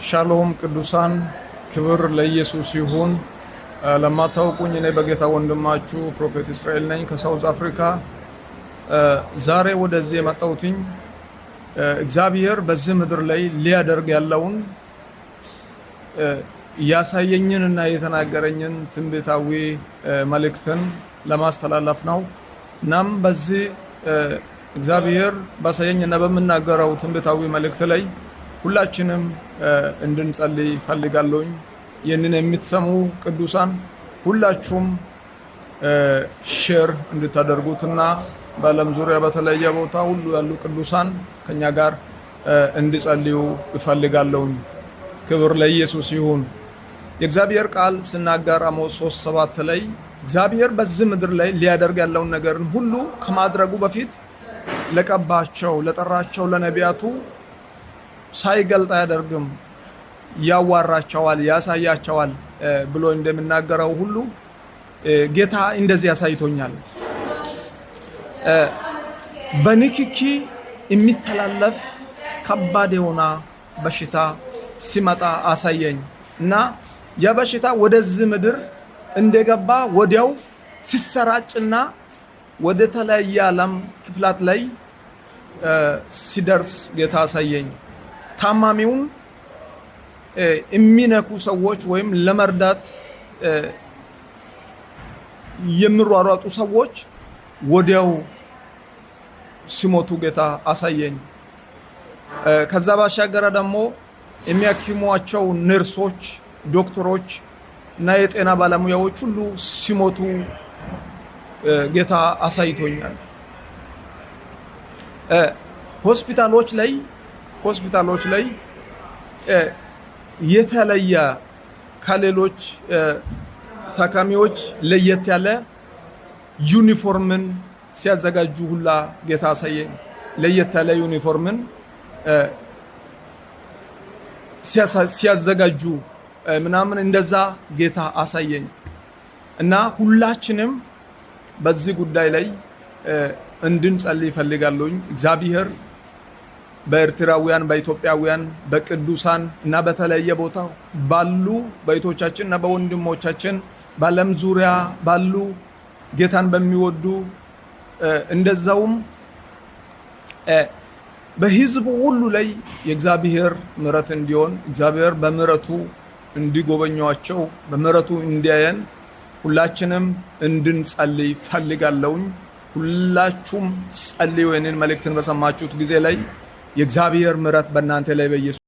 ሻሎም ቅዱሳን ክብር ለኢየሱስ ይሁን። ለማታውቁኝ እኔ በጌታ ወንድማችሁ ፕሮፌት እስራኤል ነኝ ከሳውዝ አፍሪካ። ዛሬ ወደዚህ የመጣሁትኝ እግዚአብሔር በዚህ ምድር ላይ ሊያደርግ ያለውን ያሳየኝንና የተናገረኝን ትንቢታዊ መልእክትን ለማስተላለፍ ነው። እናም በዚህ እግዚአብሔር ባሳየኝና በመናገረው ትንቢታዊ መልእክት ላይ ሁላችንም እንድንጸልይ ፈልጋለሁ። ይህንን የምትሰሙ ቅዱሳን ሁላችሁም ሼር እንድታደርጉትና በዓለም ዙሪያ በተለየ ቦታ ሁሉ ያሉ ቅዱሳን ከኛ ጋር እንዲጸልዩ እፈልጋለሁ። ክብር ለኢየሱስ ይሁን። የእግዚአብሔር ቃል ሲናገር አሞጽ 3:7 ላይ እግዚአብሔር በዚህ ምድር ላይ ሊያደርግ ያለውን ነገርን ሁሉ ከማድረጉ በፊት ለቀባቸው ለጠራቸው ለነቢያቱ ሳይገልጥ አያደርግም፣ ያዋራቸዋል፣ ያሳያቸዋል ብሎ እንደሚናገረው ሁሉ ጌታ እንደዚህ ያሳይቶኛል። በንክኪ የሚተላለፍ ከባድ የሆነ በሽታ ሲመጣ አሳየኝ እና ያ በሽታ ወደዚህ ምድር እንደገባ ወዲያው ሲሰራጭና ወደ ተለያየ ዓለም ክፍላት ላይ ሲደርስ ጌታ አሳየኝ። ታማሚውን የሚነኩ ሰዎች ወይም ለመርዳት የሚሯሯጡ ሰዎች ወዲያው ሲሞቱ ጌታ አሳየኝ። ከዛ ባሻገር ደግሞ የሚያክሟቸው ነርሶች፣ ዶክተሮች እና የጤና ባለሙያዎች ሁሉ ሲሞቱ ጌታ አሳይቶኛል። ሆስፒታሎች ላይ የተለየ ከሌሎች ታካሚዎች ለየት ያለ ዩኒፎርምን ሲያዘጋጁ ሁላ ጌታ አሳየኝ። ለየት ያለ ዩኒፎርምን ሲያዘጋጁ ምናምን እንደዛ ጌታ አሳየኝ እና ሁላችንም በዚህ ጉዳይ ላይ እንድንጸልይ ይፈልጋለሁ። እግዚአብሔር በኤርትራውያን፣ በኢትዮጵያውያን፣ በቅዱሳን እና በተለያየ ቦታ ባሉ በእህቶቻችን እና በወንድሞቻችን በዓለም ዙሪያ ባሉ ጌታን በሚወዱ እንደዛውም በሕዝቡ ሁሉ ላይ የእግዚአብሔር ምሕረት እንዲሆን እግዚአብሔር በምሕረቱ እንዲጎበኛቸው በምሕረቱ እንዲያየን ሁላችንም እንድንጸልይ ፈልጋለሁ። ሁላችሁም ጸልዩ። ይህንን መልእክትን በሰማችሁት ጊዜ ላይ የእግዚአብሔር ምሕረት በእናንተ ላይ በኢየሱስ